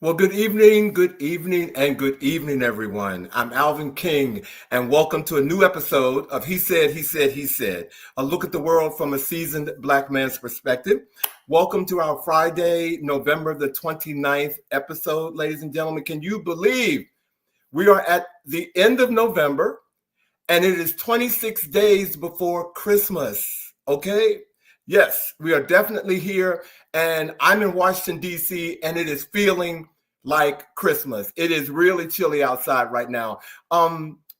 Well, good evening, and good evening, everyone. I'm Alvin King, and welcome to a new episode of He Said, He Said, He Said, a look at the world from a seasoned Black man's perspective. Welcome to our Friday, November the 29th episode, ladies and gentlemen. Can you believe we are at the end of November, and it is 26 days before Christmas, okay? Yes, we are definitely here, and I'm in Washington, D.C., and it is feeling like Christmas. It is really chilly outside right now.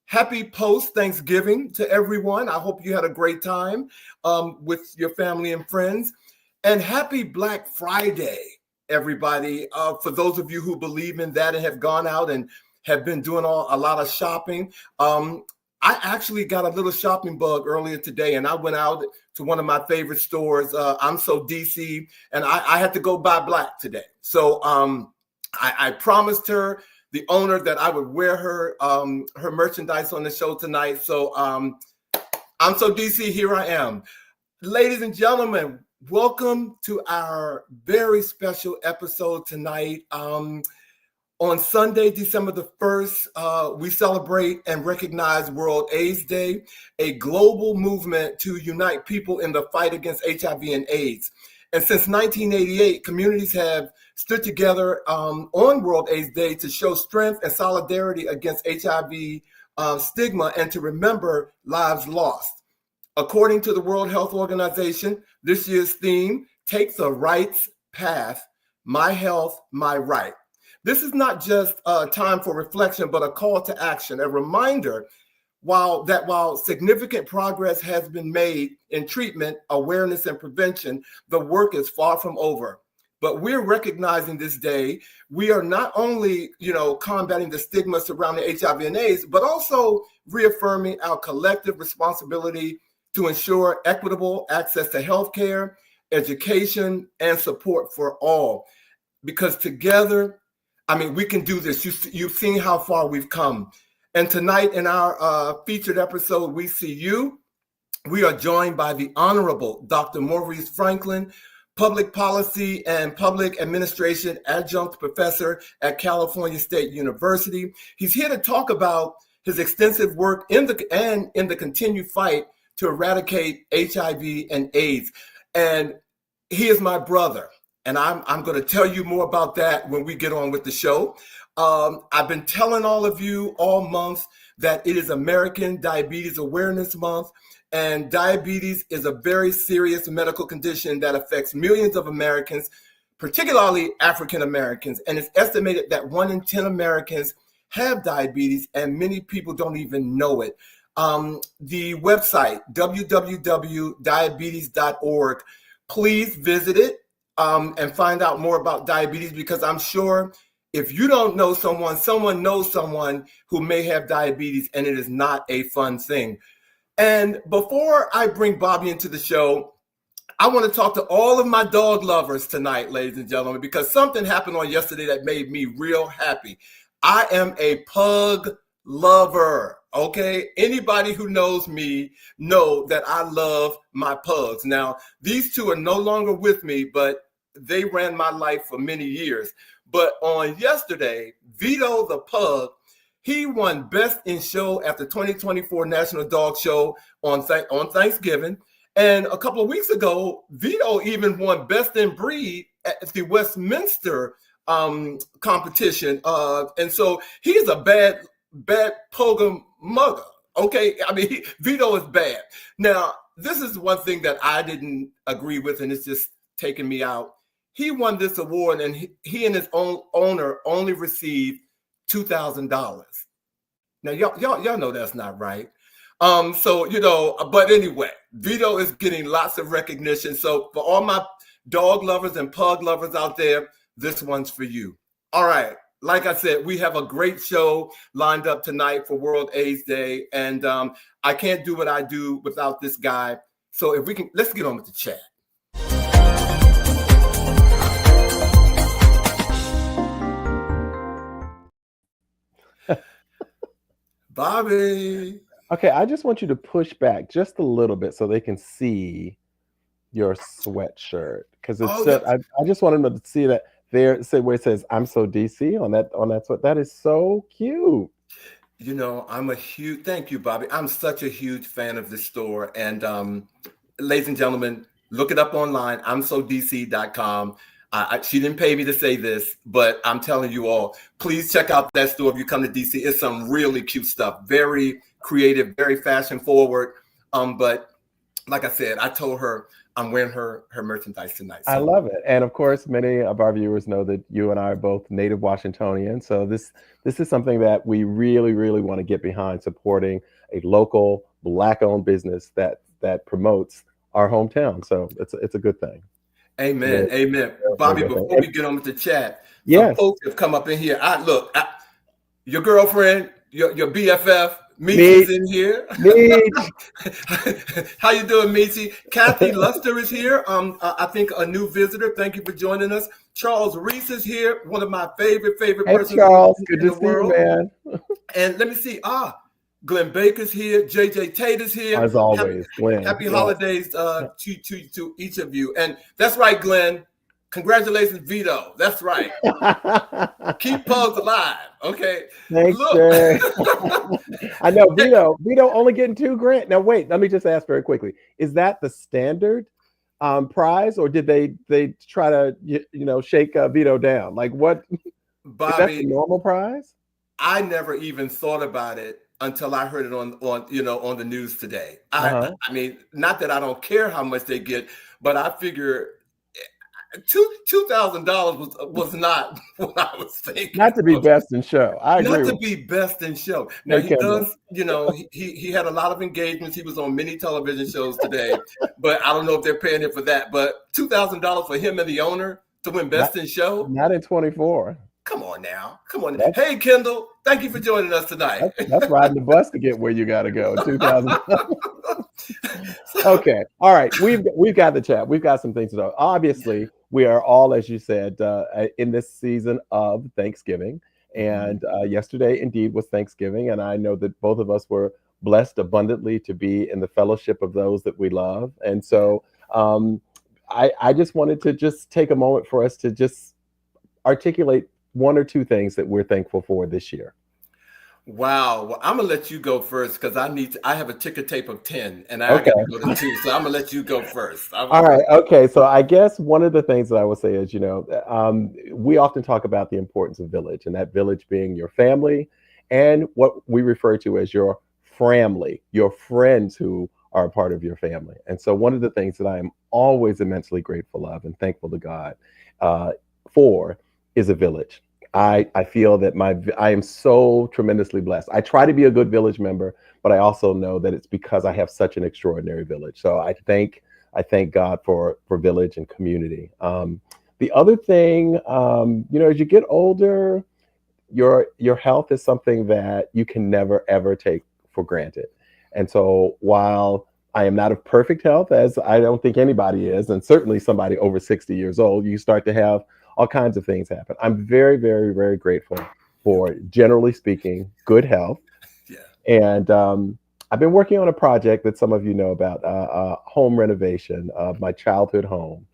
Happy post-Thanksgiving to everyone. I hope you had a great time with your family and friends. And happy Black Friday, everybody. For those of you who believe in that and have gone out and have been doing a lot of shopping, I actually got a little shopping bug earlier today, and I went out to one of my favorite stores. I'm so DC, and I had to go buy black today. So I promised her, the owner, that I would wear her merchandise on the show tonight. So I'm so DC, here I am. Ladies and gentlemen, welcome to our very special episode tonight. On Sunday, December the 1st, we celebrate and recognize World AIDS Day, a global movement to unite people in the fight against HIV and AIDS. And since 1988, communities have stood together on World AIDS Day to show strength and solidarity against HIV stigma and to remember lives lost. According to the World Health Organization, this year's theme, Take the Rights Path, My Health, My Right. This is not just a time for reflection, but a call to action, a reminder while significant progress has been made in treatment, awareness, and prevention, the work is far from over. But we're recognizing this day, we are not only, combating the stigma surrounding HIV and AIDS, but also reaffirming our collective responsibility to ensure equitable access to healthcare, education, and support for all. Because together, we can do this. You've seen how far we've come. And tonight in our featured episode, we see you. We are joined by the Honorable Dr. Maurice Franklin, Public Policy and Public Administration Adjunct Professor at California State University. He's here to talk about his extensive work in the continued fight to eradicate HIV and AIDS. And he is my brother. And I'm going to tell you more about that when we get on with the show. I've been telling all of you all month that it is American Diabetes Awareness Month, and diabetes is a very serious medical condition that affects millions of Americans, particularly African Americans. And it's estimated that 1 in 10 Americans have diabetes, and many people don't even know it. The website, www.diabetes.org, please visit it. And find out more about diabetes, because I'm sure if you don't know someone knows someone who may have diabetes, and it is not a fun thing. And before I bring Bobby into the show, I want to talk to all of my dog lovers tonight, ladies and gentlemen, because something happened on yesterday that made me real happy. I am a pug lover. Okay, anybody who knows me know that I love my pugs. Now, these two are no longer with me, but they ran my life for many years. But on yesterday, Vito the pug, he won Best in Show at the 2024 National Dog Show on Thanksgiving. And a couple of weeks ago, Vito even won Best in Breed at the Westminster competition. And so he's a bad pugger mugger. Okay, Vito is bad. Now, this is one thing that I didn't agree with, and it's just taking me out. He won this award, and he and his own owner only received $2,000. Now, y'all know that's not right. But anyway, Vito is getting lots of recognition. So for all my dog lovers and pug lovers out there, this one's for you. All right. Like I said, we have a great show lined up tonight for World AIDS Day, and I can't do what I do without this guy. So if we can, let's get on with the chat. Bobby. Okay, I just want you to push back just a little bit so they can see your sweatshirt, because it's I just want them to see that there, say where it says "I'm so DC" on that sweat. That is so cute. You know, thank you, Bobby. I'm such a huge fan of this store. And ladies and gentlemen, look it up online. I'mSoDC.com. She didn't pay me to say this, but I'm telling you all, please check out that store if you come to DC. It's some really cute stuff. Very creative, very fashion forward. But like I said, I told her I'm wearing her merchandise tonight. So. I love it. And of course, many of our viewers know that you and I are both native Washingtonians. So this is something that we really, really want to get behind, supporting a local Black-owned business that promotes our hometown. So it's a good thing. Amen. Amen. Bobby, before we get on with the chat, some folks have come up in here. Your girlfriend, your BFF, Meechie's in here. How you doing, Meechie? Kathy Luster is here. I think a new visitor. Thank you for joining us. Charles Reese is here. One of my favorite persons Charles, good in to the see world. you, man. And let me see. Glenn Baker's here. JJ Tate is here. As always, Glenn. Happy holidays to each of you. And that's right, Glenn. Congratulations, Vito. That's right. Keep Pugs alive. Okay. Thanks, Jay. I know Vito only getting $2,000. Now wait, let me just ask very quickly. Is that the standard prize, or did they try to shake Vito down? Like what? Bobby, is that the normal prize? I never even thought about it until I heard it on the news today. I mean, not that I don't care how much they get, but I figure $2,000 was not what I was thinking. Not to be best in show. I agree. Not to be best in show. Now he does, he had a lot of engagements. He was on many television shows today, but I don't know if they're paying him for that. But $2,000 for him and the owner to win best in show? Not in 24. Come on now. Come on. Hey, Kendall, thank you for joining us tonight. That's riding the bus to get where you got to go. 2,000. Okay. All right. We've got the chat. We've got some things to know. Obviously, we are all, as you said, in this season of Thanksgiving. And yesterday, indeed, was Thanksgiving. And I know that both of us were blessed abundantly to be in the fellowship of those that we love. And so I just wanted to just take a moment for us to just articulate one or two things that we're thankful for this year. Wow. Well, I'm gonna let you go first because I have a ticker tape of 10 and I got to go to 2. So I'm gonna let you go first. All right. Okay. So I guess one of the things that I would say is, we often talk about the importance of village, and that village being your family and what we refer to as your family, your friends who are a part of your family. And so one of the things that I am always immensely grateful of and thankful to God for is a village. I feel that I am so tremendously blessed. I try to be a good village member, but I also know that it's because I have such an extraordinary village. So I thank God for village and community. The other thing, as you get older, your health is something that you can never, ever take for granted. And so while I am not of perfect health, as I don't think anybody is, and certainly somebody over 60 years old, you start to have all kinds of things happen. I'm very, very, very grateful for, generally speaking, good health. Yeah. And I've been working on a project that some of you know about, home renovation of my childhood home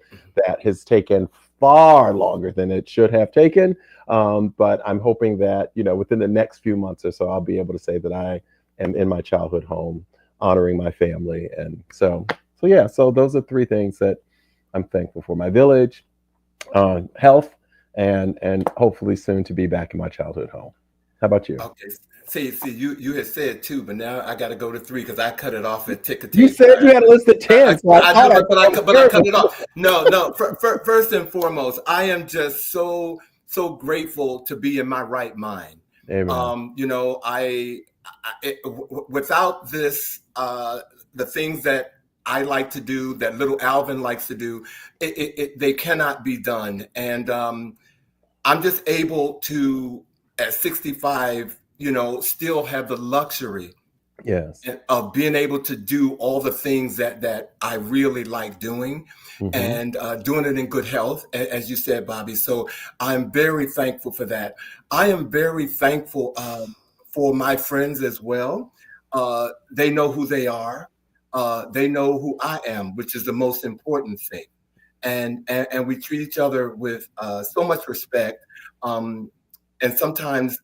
that has taken far longer than it should have taken. But I'm hoping that, within the next few months or so, I'll be able to say that I am in my childhood home, honoring my family. And so those are 3 things that I'm thankful for: my village, health, and hopefully soon to be back in my childhood home. How about you? Okay. See, you had said 2, but now I got to go to 3 because I cut it off at ticker tape. You said you had a list of 10. But I cut it off. No. First and foremost, I am just so grateful to be in my right mind. Amen. Without this, the things that I like to do, that little Alvin likes to do, they cannot be done. And I'm just able to, at 65, still have the luxury of being able to do all the things that I really like doing, and doing it in good health, as you said, Bobby. So I'm very thankful for that. I am very thankful for my friends as well. They know who they are. They know who I am, which is the most important thing. and we treat each other with so much respect. And sometimes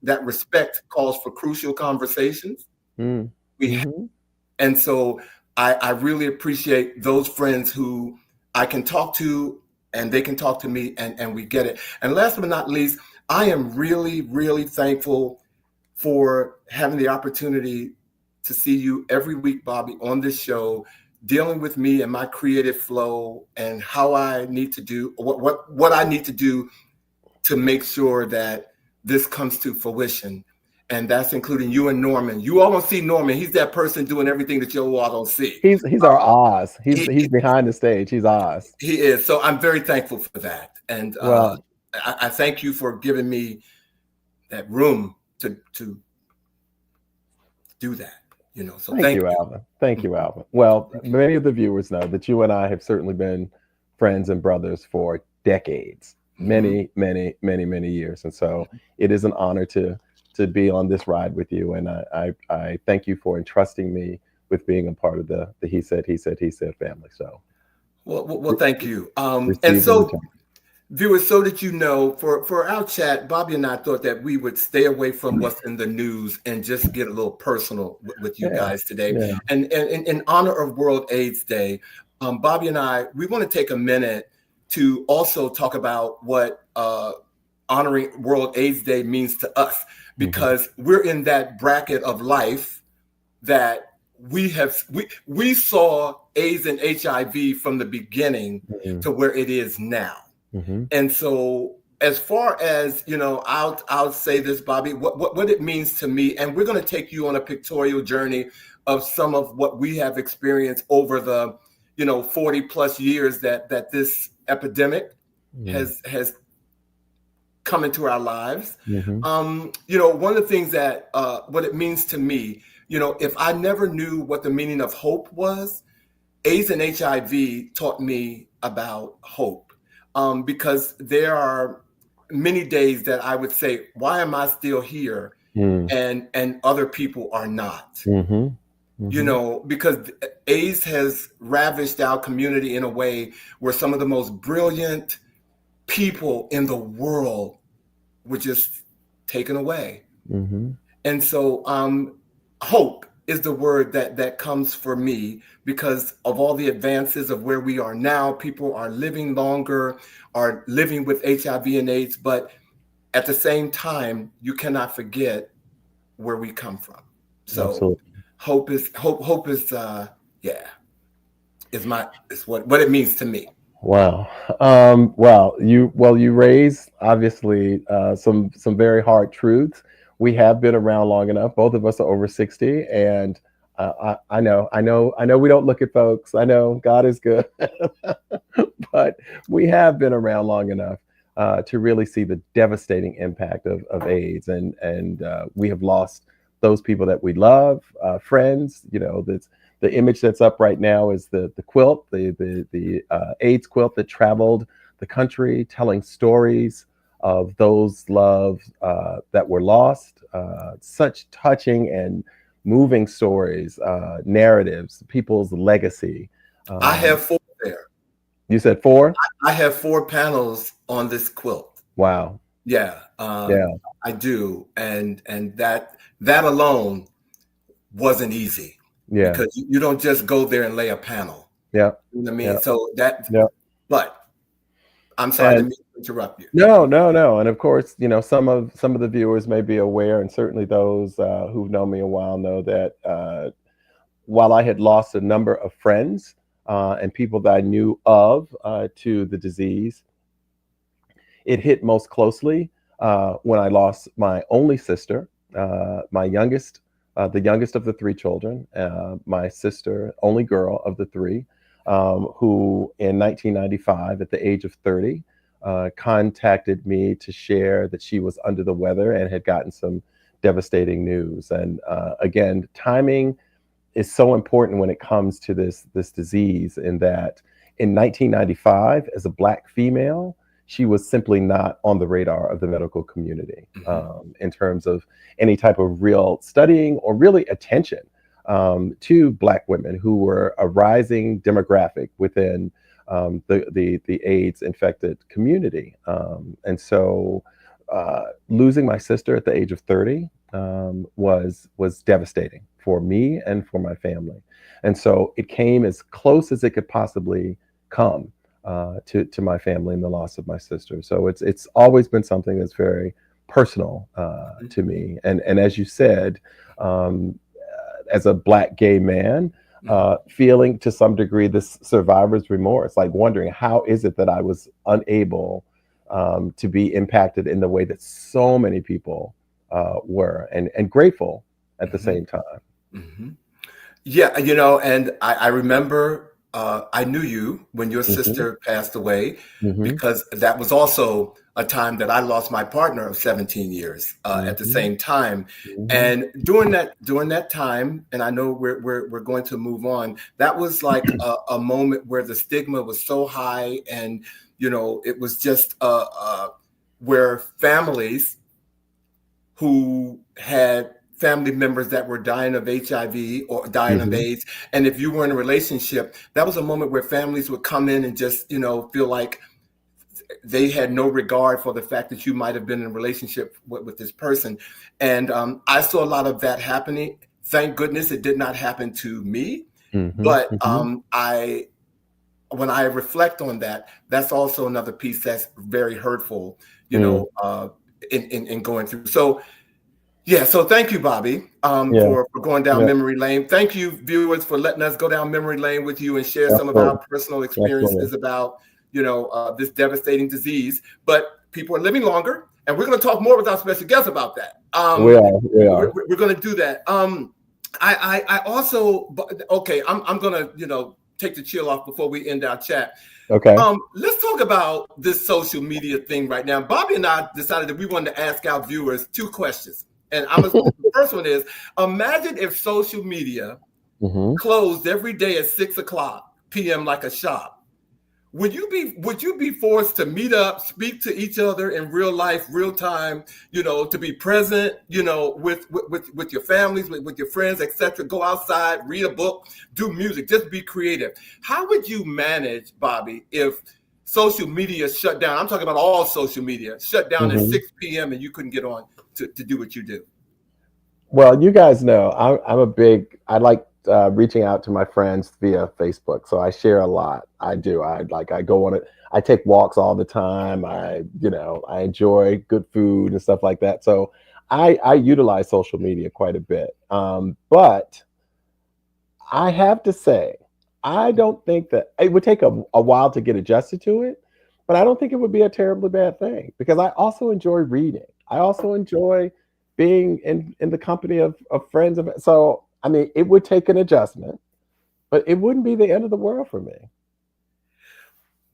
that respect calls for crucial conversations. Mm. We Hmm. And so I really appreciate those friends who I can talk to and they can talk to me, and we get it. And last but not least, I am really, really thankful for having the opportunity to see you every week, Bobby, on this show, dealing with me and my creative flow and how I need to do what I need to do to make sure that this comes to fruition. And that's including you and Norman. You all don't see Norman. He's that person doing everything that you all don't see. He's our Oz. He, He's behind the stage. He's Oz. he is. So I'm very thankful for that. And Well, I thank you for giving me that room to do that. So thank thank you, you. Alvin. Thank you, Alvin. Well, many of the viewers know that you and I have certainly been friends and brothers for decades, Mhm. many years. And so it is an honor to be on this ride with you. And I thank you for entrusting me with being a part of the he said family. So Well, thank you. And received in so, return. viewers, so that you know, for our chat, Bobby and I thought that we would stay away from what's in the news and just get a little personal with you Yeah, guys today. yeah. And in honor of World AIDS Day, Bobby and I, we want to take a minute to also talk about what honoring World AIDS Day means to us, Hmm. because we're in that bracket of life that we saw AIDS and HIV from the beginning Hmm. to where it is now. Hmm. And so, as far as I'll say this, Bobby, what it means to me, and we're going to take you on a pictorial journey of some of what we have experienced over the 40 plus years that this epidemic has come into our lives. Hmm. One of the things that what it means to me, if I never knew what the meaning of hope was, AIDS and HIV taught me about hope, because there are many days that I would say, why am I still here? Hmm. And other people are not, Hmm. Hmm. because AIDS has ravished our community in a way where some of the most brilliant people in the world were just taken away. Hmm. And so hope is the word that comes for me, because of all the advances of where we are now. People are living longer, are living with HIV and AIDS, but at the same time, you cannot forget where we come from. So Absolutely. hope is yeah, is what it means to me. Wow. You raise obviously some very hard truths. We have been around long enough. Both of us are over 60, and I know we don't look at folks. I know God is good, but we have been around long enough to really see the devastating impact of AIDS, and we have lost those people that we love, friends. The image that's up right now is the quilt, the AIDS quilt that traveled the country, telling stories of those loves that were lost. Such touching and moving stories, narratives, people's legacy. I Um, have four there. you said four? I have four panels on this quilt. Wow. Yeah, Yeah. I do, and that alone wasn't easy, Yeah. because you don't just go there and lay a panel. Yeah. You know what I mean? Yeah. So Yeah. but I'm sorry, I And didn't mean to interrupt you. no. And of course, some of the viewers may be aware, and certainly those who've known me a while know that while I had lost a number of friends and people that I knew of to the disease, it hit most closely when I lost my only sister, my youngest, the youngest of the three children, my sister, only girl of the three, who in 1995, at the age of 30, contacted me to share that she was under the weather and had gotten some devastating news. And again, timing is so important when it comes to this disease, in that in 1995, as a Black female, she was simply not on the radar of the medical community Mhm. in terms of any type of real studying or really attention to Black women, who were a rising demographic within the AIDS infected community. And so losing my sister at the age of 30 was devastating for me and for my family. And so it came as close as it could possibly come to my family and the loss of my sister. So it's always been something that's very personal to me. And as you said, as a Black gay man, feeling to some degree this survivor's remorse, like wondering how is it that I was unable to be impacted in the way that so many people were, and grateful at the same time. Mm-hmm. Yeah, you know, and I remember I knew you when your Hmm. sister passed away, Hmm. because that was also a time that I lost my partner of 17 years at the Hmm. same time. Hmm. And during that time, and I know we're going to move on, that was like a moment where the stigma was so high, and it was just where families who had family members that were dying of HIV or dying of Hmm. AIDS. And if you were in a relationship, that was a moment where families would come in and just, feel like they had no regard for the fact that you might have been in a relationship with this person. And I saw a lot of that happening. Thank goodness it did not happen to me. Hmm. But Hmm. when I reflect on that, that's also another piece that's very hurtful, Mm. in going through. So, yeah, so thank you, Bobby, Yeah, for going down yeah, memory lane. Thank you, viewers, for letting us go down memory lane with you and share some of our absolutely, personal absolutely. experiences about, this devastating disease. But people are living longer, and we're going to talk more with our special guest about that. We are. We're going to do that. I also, okay, I'm going to, take the chill off before we end our chat. Okay. Let's talk about this social media thing right now. Bobby and I decided that we wanted to ask our viewers two questions. And the first one is, imagine if social media Hmm. closed every day at 6 o'clock p.m. like a shop. Would you be forced to meet up, speak to each other in real life, real time, to be present, with your families, with your friends, etc. Go outside, read a book, do music, just be creative. How would you manage, Bobby, if social media shut down? I'm talking about all social media shut down at Hmm. 6 p.m. and you couldn't get on to do what you do. Well, you guys know I'm a big. I like reaching out to my friends via Facebook, so I share a lot. I do. I go on it. I take walks all the time. I enjoy good food and stuff like that. So I utilize social media quite a bit. But I have to say, I don't think that it would take a while to get adjusted to it, but I don't think it would be a terribly bad thing because I also enjoy reading. I also enjoy being in the company of friends. So, I mean, it would take an adjustment, but it wouldn't be the end of the world for me.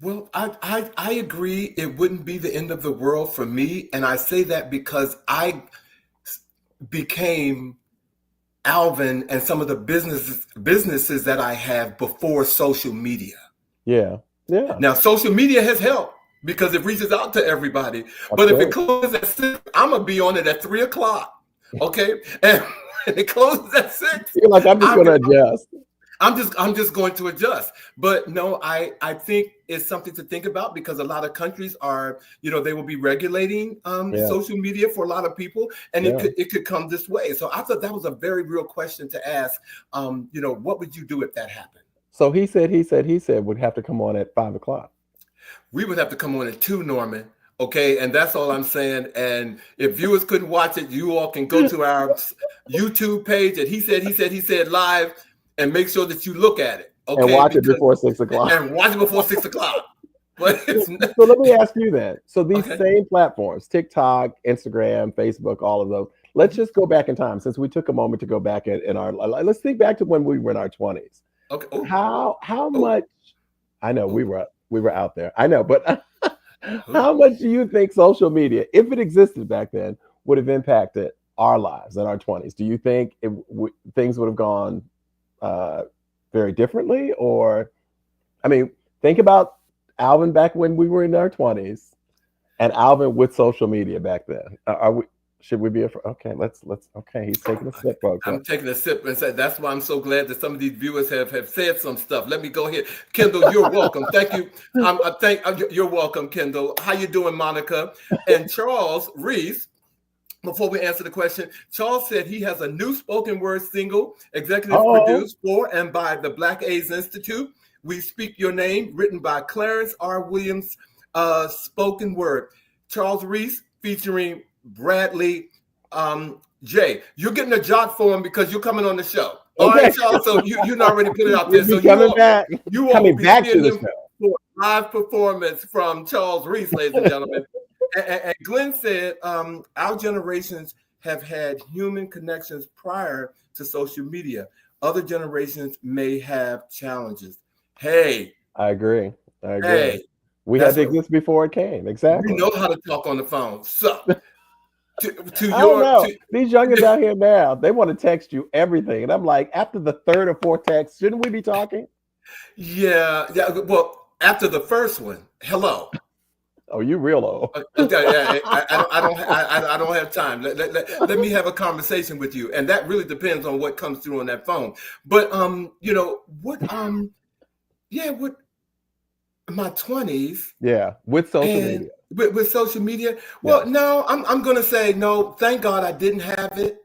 Well, I agree. It wouldn't be the end of the world for me, and I say that because I became Alvin and some of the businesses that I have before social media. Yeah. Yeah. Now, social media has helped because it reaches out to everybody. But if it Absolutely. closes at 6, I'm gonna be on it at 3 o'clock. Okay, and when it closes at 6, You're like, I'm just I'm going to adjust. I'm just going to adjust. But no, I think it's something to think about because a lot of countries are, they will be regulating Yeah. social media for a lot of people, and it Yeah. could come this way. So I thought that was a very real question to ask. What would you do if that happened? So he said would have to come on at 5 o'clock. We would have to come on at 2, Norman. Okay, and that's all I'm saying. And if viewers couldn't watch it, you all can go to our YouTube page at he said live, and make sure that you look at it. And Okay, watch it because before 6 o'clock. and watch it before 6 o'clock. But it's not, So let me ask you then. So these okay. same platforms, TikTok, Instagram, Facebook, all of those, let's just go back in time since we took a moment to go back in our, let's think back to when we were in our 20s. Okay. Oh, How oh, much, I know oh, we were out there. I know, but oh. how much do you think social media, if it existed back then, would have impacted our lives in our 20s? Do you think things would have gone uh, very differently? Or, I mean, think about Alvin back when we were in our 20s and Alvin with social media back then. Are we? Should we be okay? Let's. Okay, he's taking a sip, folks. I'm taking a sip and say that's why I'm so glad that some of these viewers have said some stuff. Let me go ahead. Kendall, you're welcome. Thank you. You're welcome, Kendall. How you doing, Monica? And Charles Reese, before we answer the question, Charles said he has a new spoken word single, executive produced for and by the Black AIDS Institute. We Speak Your Name, written by Clarence R. Williams, spoken word. Charles Reese featuring Bradley Jay. You're getting a jot for him because you're coming on the show. All right, Charles. So you already put it out there. So coming back. You all will be seeing him for a live performance from Charles Reese, ladies and gentlemen. And Glenn said, our generations have had human connections prior to social media. Other generations may have challenges. Hey. I agree. Hey. We had to exist before it came. Exactly. We know how to talk on the phone. So, these youngins out here now, they want to text you everything. And I'm like, after the third or fourth text, shouldn't we be talking? Yeah. Well, after the first one, hello. Oh, you real old. I don't have time. Let me have a conversation with you. And that really depends on what comes through on that phone. But, what my 20s. Yeah, with social media. With social media. Well, no, I'm going to say no. Thank God I didn't have it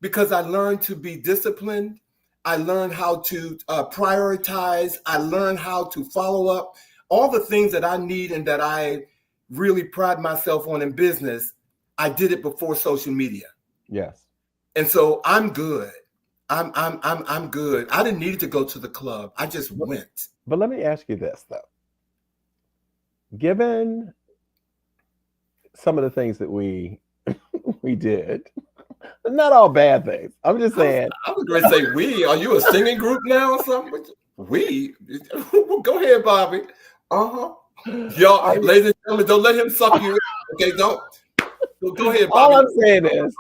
because I learned to be disciplined. I learned how to prioritize. I learned how to follow up. All the things that I need and that I really pride myself on in business, I did it before social media. Yes. And so I'm good. I'm good. I didn't need to go to the club. I just went. But let me ask you this though. Given some of the things that we did, not all bad things. I'm just saying. I was going to say we. Are you a singing group now or something? We. Go ahead, Bobby. Y'all, ladies and gentlemen, don't let him suck you in. Okay, don't. Go ahead, Bobby. All I'm saying is,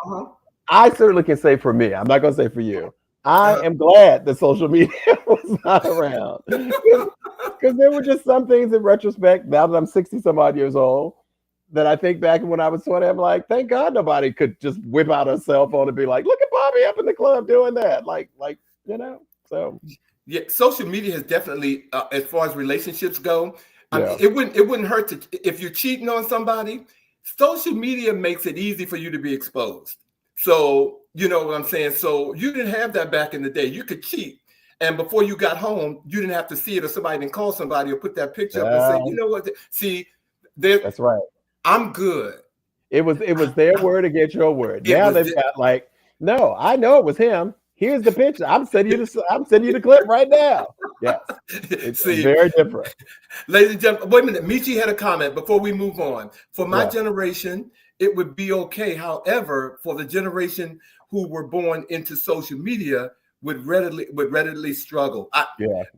I certainly can say for me, I'm not going to say for you, I am glad that social media was not around. Because there were just some things in retrospect, now that I'm 60 some odd years old, that I think back when I was 20, I'm like, thank God nobody could just whip out a cell phone and be like, look at Bobby up in the club doing that. So. Yeah, social media has definitely, as far as relationships go, I mean, it wouldn't hurt to, if you're cheating on somebody, social media makes it easy for you to be exposed. So, you know what I'm saying? So you didn't have that back in the day. You could cheat. And before you got home, you didn't have to see it or somebody didn't call somebody or put that picture up and say, you know what? See, that's right. I'm good. It was their word against your word. Now they've got like, no, I know it was him. Here's the picture. I'm sending you the clip right now. Yes. It's very different. Ladies and gentlemen, wait a minute. Michi had a comment before we move on. For my generation, it would be okay. However, for the generation who were born into social media, would readily struggle.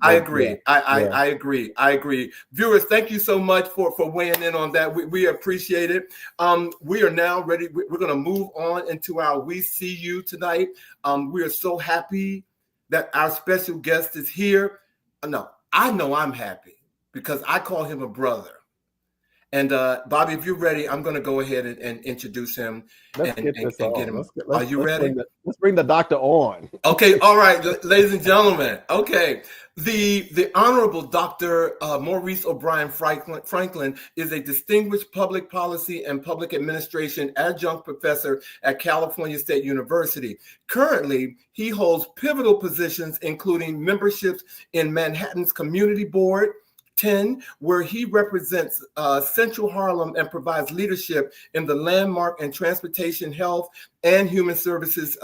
I agree. I agree. Viewers, thank you so much for weighing in on that. We appreciate it. We are now ready. We're going to move on into our We See You tonight. We are so happy that our special guest is here. No, I know I'm happy because I call him a brother. And Bobby, if you're ready, I'm going to go ahead and introduce him. Let's get him. Are you ready? Let's bring the doctor on. Okay, all right, ladies and gentlemen. Okay, the Honorable Dr. Maurice O'Brien Franklin is a distinguished public policy and public administration adjunct professor at California State University. Currently, he holds pivotal positions, including memberships in Manhattan's Community Board 10, where he represents Central Harlem and provides leadership in the Landmark and Transportation Health and Human Services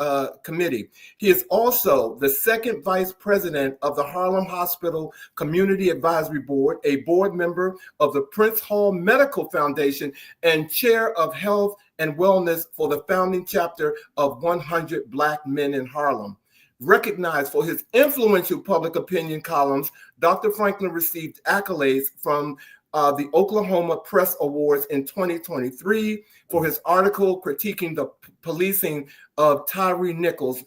Committee. He is also the second vice president of the Harlem Hospital Community Advisory Board, a board member of the Prince Hall Medical Foundation, and chair of Health and Wellness for the founding chapter of 100 Black Men in Harlem. Recognized for his influential public opinion columns, Dr. Franklin received accolades from the Oklahoma Press Awards in 2023 for his article critiquing the policing of Tyree Nichols,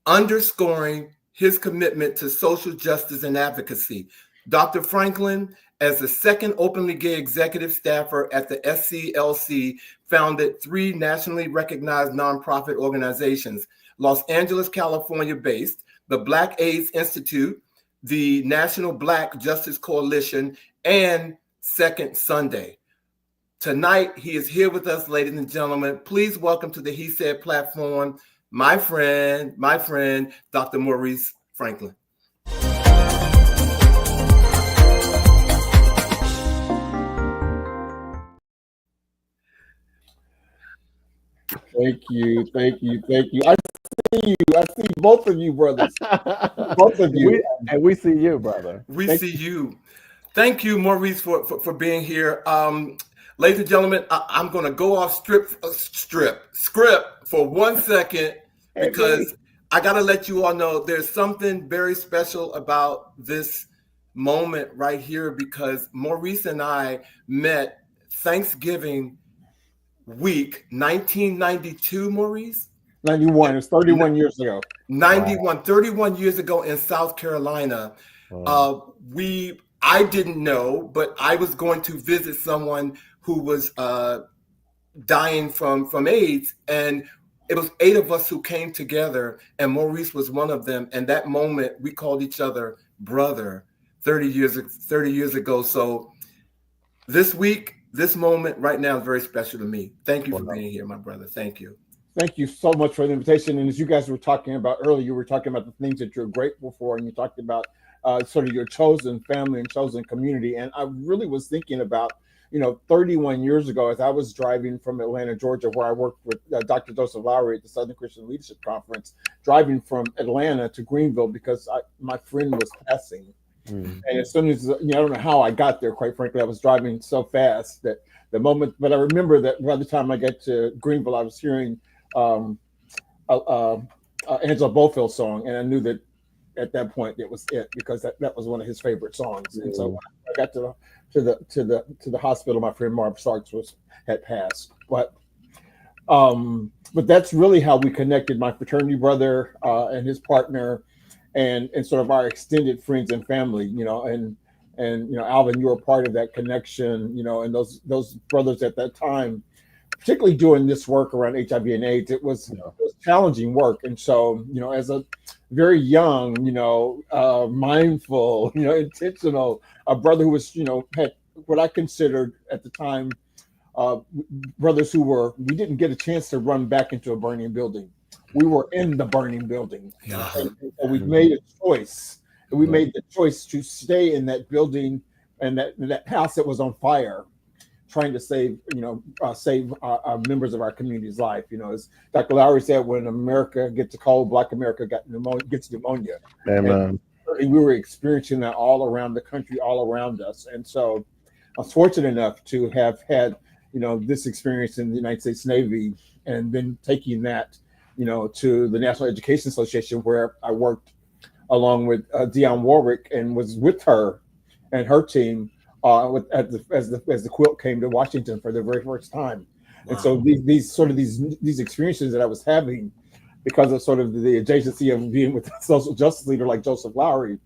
underscoring his commitment to social justice and advocacy. Dr. Franklin, as the second openly gay executive staffer at the SCLC, founded 3 nationally recognized nonprofit organizations: Los Angeles, California based, the Black AIDS Institute, the National Black Justice Coalition, and Second Sunday. Tonight, he is here with us, ladies and gentlemen. Please welcome to the He Said platform, my friend, Dr. Maurice Franklin. Thank you. I see both of you, brothers. Both of you. We see you, brother. We see you. Thank you, Maurice, for being here. Ladies and gentlemen, I'm going to go off script for 1 second because I got to let you all know there's something very special about this moment right here, because Maurice and I met Thanksgiving week 1992, Maurice? 91. It's 31 years ago. 91, wow. 31 years ago in South Carolina. Wow. I didn't know, but I was going to visit someone who was dying from AIDS, and it was 8 of us who came together, and Maurice was one of them. And that moment, we called each other brother 30 years ago. So this week, this moment right now is very special to me. Thank you for being here, my brother. Thank you. Thank you so much for the invitation. And as you guys were talking about earlier, you were talking about the things that you're grateful for, and you talked about sort of your chosen family and chosen community. And I really was thinking about, 31 years ago, as I was driving from Atlanta, Georgia, where I worked with Dr. Joseph Lowry at the Southern Christian Leadership Conference, driving from Atlanta to Greenville because my friend was passing. And as soon as, I don't know how I got there, quite frankly, I was driving so fast that the moment, but I remember that by the time I got to Greenville, I was hearing Angela Bofill's song, and I knew that at that point it was it, because that was one of his favorite songs. And so when I got to the hospital, my friend Marv Starks had passed. But that's really how we connected, my fraternity brother and his partner, and sort of our extended friends and family, and Alvin, you were part of that connection, and those brothers at that time, particularly doing this work around HIV and AIDS. It was challenging work. And so, as a very young, mindful, intentional, a brother who was, had what I considered at the time, brothers we didn't get a chance to run back into a burning building. We were in the burning building. Yeah. And we made a choice. And we made the choice to stay in that building and that house that was on fire, trying to save members of our community's life. As Dr. Lowry said, when America gets a cold, Black America gets pneumonia. Amen. And we were experiencing that all around the country, all around us. And so I was fortunate enough to have had, this experience in the United States Navy, and then taking that, to the National Education Association, where I worked along with Dionne Warwick and was with her and her team as the quilt came to Washington for the very first time. Wow. And so these experiences that I was having, because of sort of the adjacency of being with a social justice leader like Joseph Lowry,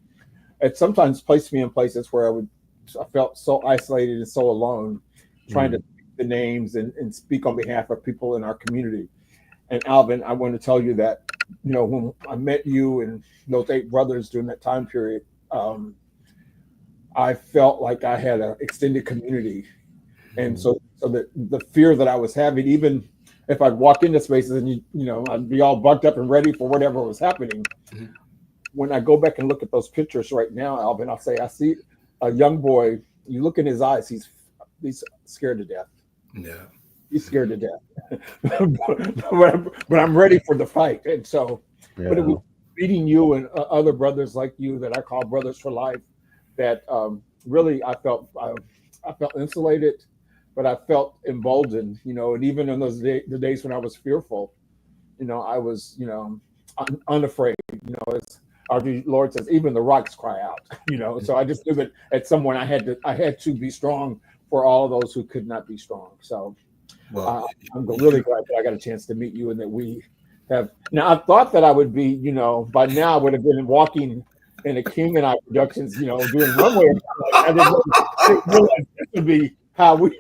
it sometimes placed me in places where I felt so isolated and so alone, trying to speak the names and speak on behalf of people in our community. And Alvin, I want to tell you that, when I met you and those 8 brothers during that time period, I felt like I had an extended community. And so the fear that I was having, even if I'd walk into spaces and, I'd be all bucked up and ready for whatever was happening. Mm-hmm. When I go back and look at those pictures right now, Alvin, I'll say, I see a young boy, you look in his eyes, he's scared to death. Yeah. He's scared to death. but I'm ready for the fight. And so, but it was meeting you and other brothers like you that I call brothers for life, that really I felt insulated, but I felt emboldened, and even in those the days when I was fearful, I was, unafraid, as our Lord says, even the rocks cry out, so I just knew that at some point I had to be strong for all of those who could not be strong. So I'm really glad that I got a chance to meet you, and that we have. Now, I thought that I would be, by now I would have been walking the King and I productions, doing runway. I didn't realize this would be how we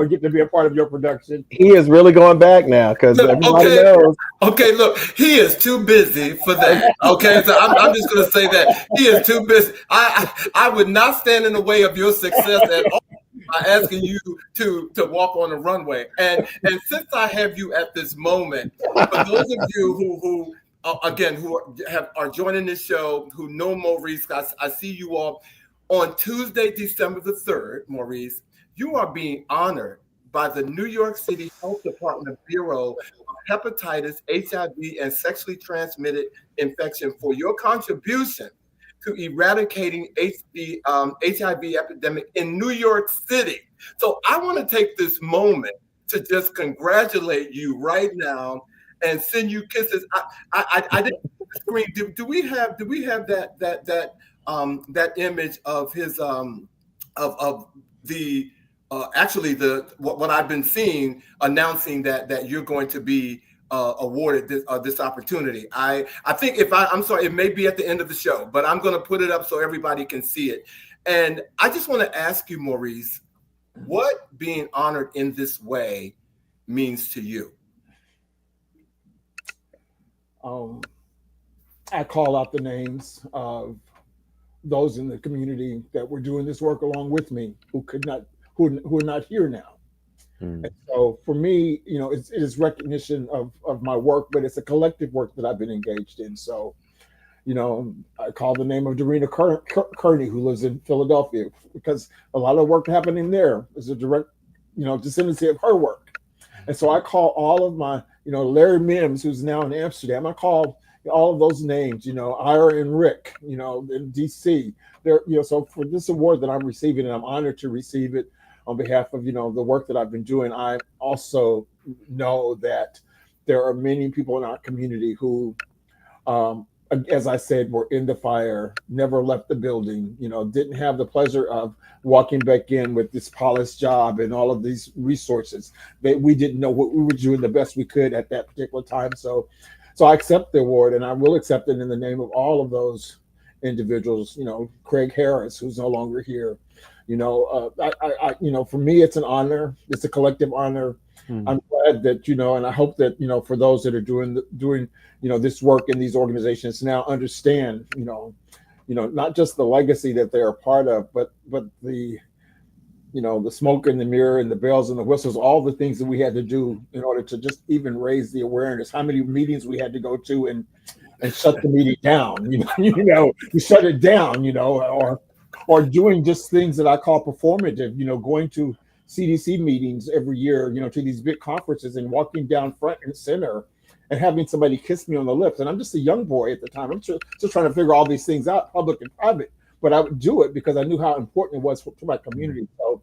get to be a part of your production. He is really going back now because everybody knows. Okay, look, he is too busy for that. Okay, so I'm just going to say that he is too busy. I would not stand in the way of your success at all by asking you to walk on the runway. And since I have you at this moment, for those of you who again are joining this show, who know Maurice, I see you all on Tuesday, December the 3rd, Maurice. You are being honored by the New York City Health Department Bureau of Hepatitis, HIV, and Sexually Transmitted Infection for your contribution to eradicating HIV epidemic in New York City. So I want to take this moment to just congratulate you right now and send you kisses. I didn't screen. Do we have that image of his of the actually what I've been seeing announcing that you're going to be awarded this opportunity. I think I'm sorry, it may be at the end of the show, but I'm going to put it up so everybody can see it. And I just want to ask you, Maurice, what being honored in this way means to you. I call out the names of those in the community that were doing this work along with me who are not here now. And so for me, it is recognition of my work, but it's a collective work that I've been engaged in. So, I call the name of Dorena Kearney, who lives in Philadelphia, because a lot of work happening there is a direct, descendancy of her work. And so I call all of my, Larry Mims, who's now in Amsterdam, I call all of those names, Ira and Rick, in DC. So for this award that I'm receiving, and I'm honored to receive it on behalf of, the work that I've been doing, I also know that there are many people in our community who, as I said, were in the fire, never left the building, didn't have the pleasure of walking back in with this polished job and all of these resources. That we didn't know what we were doing the best we could at that particular time. So I accept the award, and I will accept it in the name of all of those individuals. Craig Harris, who's no longer here. For me, it's an honor. It's a collective honor. I'm glad that, and I hope that, for those that are doing, this work in these organizations now understand, not just the legacy that they're a part of, but the, the smoke and the mirror and the bells and the whistles, all the things that we had to do in order to just even raise the awareness, how many meetings we had to go to and shut the meeting down, you shut it down, or doing just things that I call performative, going to CDC meetings every year, to these big conferences and walking down front and center and having somebody kiss me on the lips. And I'm just a young boy at the time. I'm just trying to figure all these things out, public and private. But I would do it because I knew how important it was to my community. So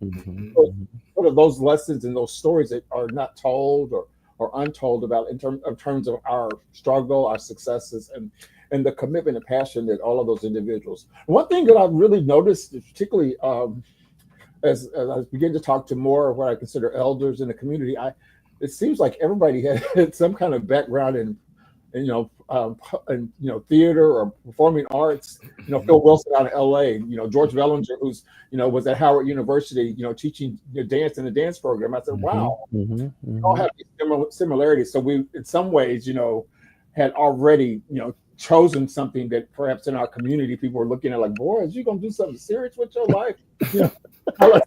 sort of those lessons and those stories that are not told or untold about in terms of our struggle, our successes, and the commitment and passion that all of those individuals. One thing that I've really noticed, particularly as I begin to talk to more of what I consider elders in the community, it seems like everybody had some kind of background in theater or performing arts. Phil Wilson out of L.A. George Bellinger, who's was at Howard University, teaching dance in the dance program. I said, wow, we all have these similarities. So we, in some ways, had already, chosen something that perhaps in our community people were looking at like, boy, is you gonna do something serious with your life? I like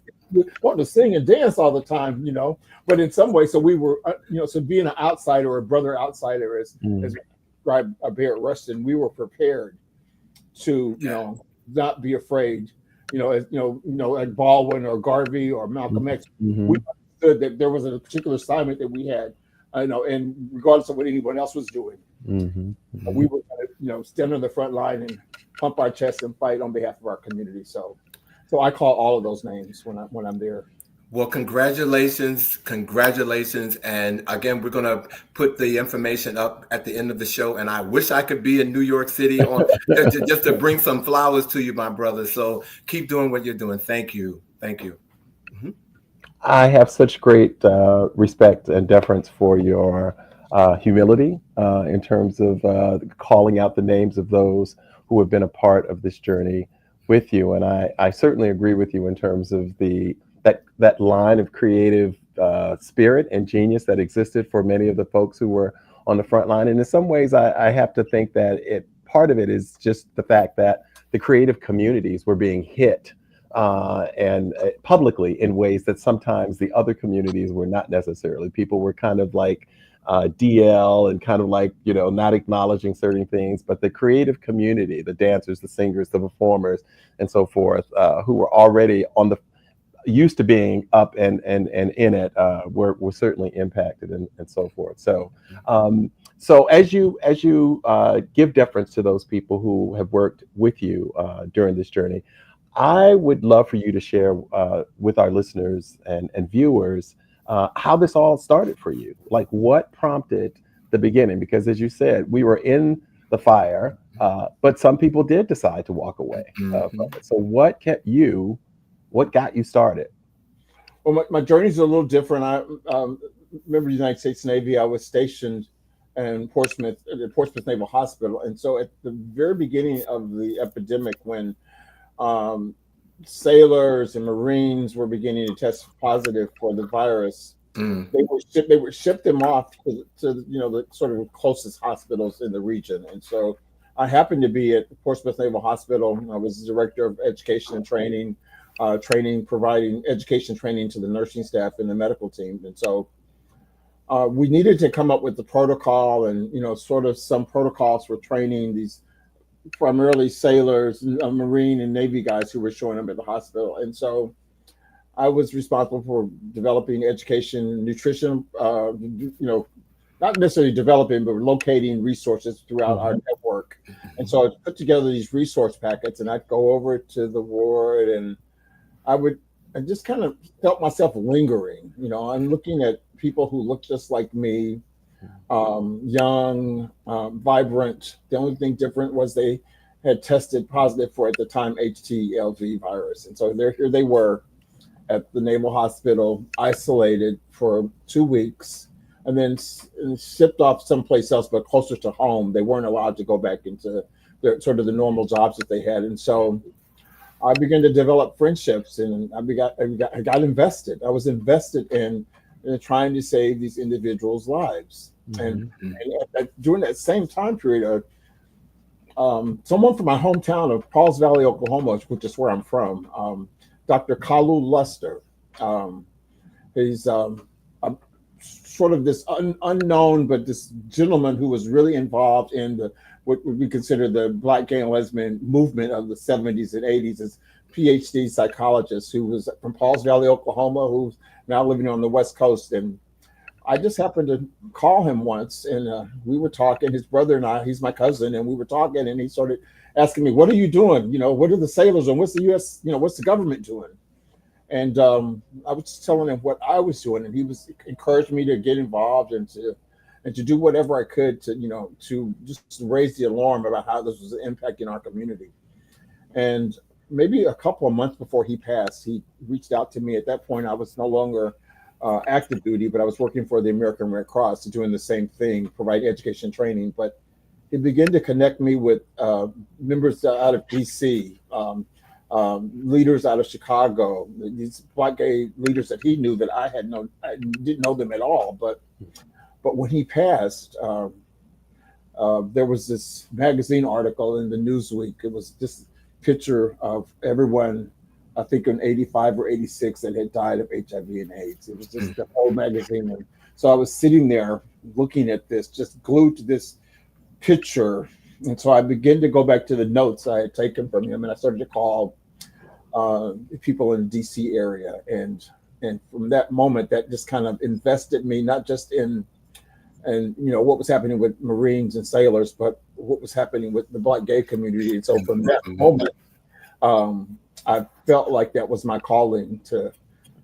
want to sing and dance all the time, but in some ways, so we were, so being an outsider or a brother outsider, as described Barrett Rustin, we were prepared to, not be afraid, like Baldwin or Garvey or Malcolm X. We understood that there was a particular assignment that we had, and regardless of what anyone else was doing, we were going to, stand on the front line and pump our chest and fight on behalf of our community. So I call all of those names when I'm there. Well, congratulations. And again, we're going to put the information up at the end of the show. And I wish I could be in New York City just to bring some flowers to you, my brother. So keep doing what you're doing. Thank you. I have such great respect and deference for your humility in terms of calling out the names of those who have been a part of this journey with you. And I certainly agree with you in terms of that line of creative spirit and genius that existed for many of the folks who were on the front line. And in some ways, I have to think that part of it is just the fact that the creative communities were being hit and publicly in ways that sometimes the other communities were not necessarily. People were kind of like DL and kind of like, not acknowledging certain things, but the creative community, the dancers, the singers, the performers, and so forth, who were already used to being up and in it, were certainly impacted and so forth. So, so as you give deference to those people who have worked with you during this journey, I would love for you to share with our listeners and viewers how this all started for you. Like, what prompted the beginning? Because as you said, we were in the fire, but some people did decide to walk away from it. So what got you started? Well, my journey's a little different. I remember the United States Navy. I was stationed in Portsmouth, at the Portsmouth Naval Hospital. And so at the very beginning of the epidemic, when sailors and Marines were beginning to test positive for the virus, they would ship them off to the sort of closest hospitals in the region. And so I happened to be at the Portsmouth Naval Hospital. I was the director of education and training, providing education training to the nursing staff and the medical team. And so we needed to come up with the protocol and, sort of some protocols for training these primarily sailors, Marine and Navy guys who were showing up at the hospital. And so I was responsible for developing education, nutrition, not necessarily developing, but locating resources throughout our network. And so I put together these resource packets, and I'd go over to the ward, and I just kind of felt myself lingering. I'm looking at people who look just like me, young, vibrant. The only thing different was they had tested positive for, at the time, HTLV virus. And so here they were at the Naval Hospital, isolated for 2 weeks, and then shipped off someplace else, but closer to home. They weren't allowed to go back into the normal jobs that they had. And so I began to develop friendships, and I got invested. I was invested in trying to save these individuals' lives. And during that same time period, someone from my hometown of Pauls Valley, Oklahoma, which is where I'm from, Dr. Kalu Luster. He's sort of this unknown, but this gentleman who was really involved in what would be considered the Black gay and lesbian movement of the 70s and 80s, as PhD psychologist who was from Pauls Valley, Oklahoma, who's now living on the West Coast. And I just happened to call him once, and we were talking, his brother and I, he's my cousin, and we were talking, and he started asking me, what are you doing? What are the sailors and what's the U.S., what's the government doing? And I was just telling him what I was doing, and he was encouraged me to get involved and to do whatever I could to just raise the alarm about how this was impacting our community. And maybe a couple of months before he passed, he reached out to me. At that point, I was no longer active duty, but I was working for the American Red Cross, doing the same thing, provide education training. But he began to connect me with members out of DC, leaders out of Chicago, these Black gay leaders that he knew that I didn't know them at all. But when he passed, there was this magazine article in the Newsweek. It was this picture of everyone, I think in 85 or 86, that had died of HIV and AIDS. It was just the whole magazine. And so I was sitting there looking at this, just glued to this picture. And so I began to go back to the notes I had taken from him, and I started to call people in the DC area. And from that moment, that just kind of invested me, not just in what was happening with Marines and sailors, but what was happening with the Black gay community. And so from that moment, I felt like that was my calling to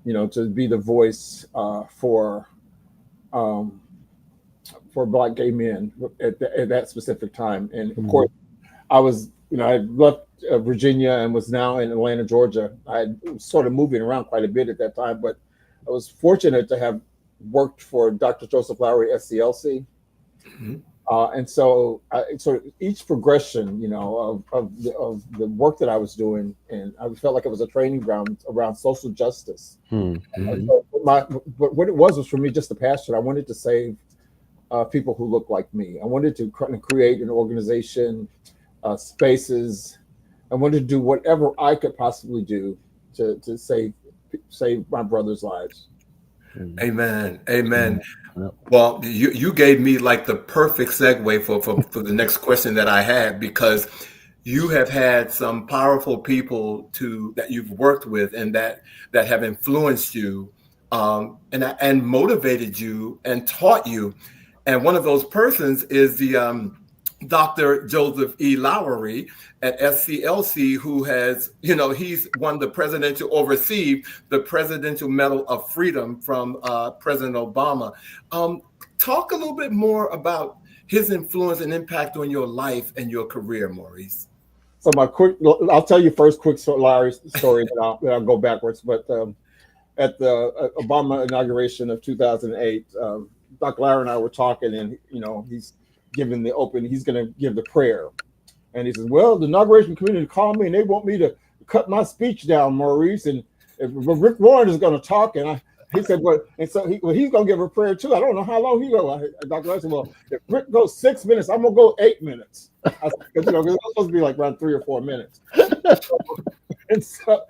be the voice for Black gay men at that specific time. And of course, I was, I left Virginia and was now in Atlanta, Georgia. I was sort of moving around quite a bit at that time, but I was fortunate to have worked for Dr. Joseph Lowry, SCLC, Mhm. And so, sort of each progression, of the work that I was doing, and I felt like it was a training ground around social justice. And Mm-hmm. so but what it was for me just a passion. I wanted to save people who look like me. I wanted to create an organization, spaces. I wanted to do whatever I could possibly do to save my brother's lives. Amen. Amen. Yep. Well, you gave me like the perfect segue for the next question that I had, because you have had some powerful people that you've worked with and that have influenced you, and motivated you and taught you. And one of those persons is the Dr. Joseph E. Lowery at SCLC, who has, he's won the presidential or received the Presidential Medal of Freedom from President Obama. Talk a little bit more about his influence and impact on your life and your career, Maurice. So I'll tell you first quick Larry story, then I'll go backwards. But at the Obama inauguration of 2008, Dr. Larry and I were talking, and he's he's going to give the prayer, and he says, "Well, the inauguration committee called me, and they want me to cut my speech down, Maurice, and Rick Warren is going to talk." And he said, "Well," and so he's going to give a prayer too. I don't know how long he goes. Dr. Larry said, "Well, if Rick goes 6 minutes, I'm going to go 8 minutes." I said, because it's supposed to be like around 3 or 4 minutes. And so,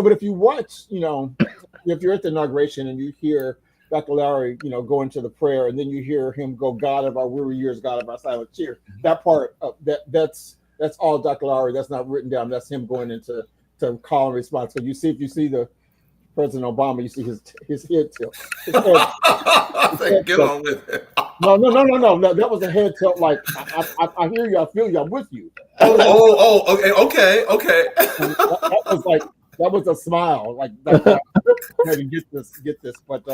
but if you watch, if you're at the inauguration and you hear Dr. Lowery, go into the prayer, and then you hear him go, "God of our weary years, God of our silent cheer." That part, that's all Dr. Lowery. That's not written down. That's him going into call and response. So if you see the President Obama, you see his head tilt. Get on with it. No. That was a head tilt. Like I hear you, I feel you, I'm with you. Okay. That was a smile. Like get this. But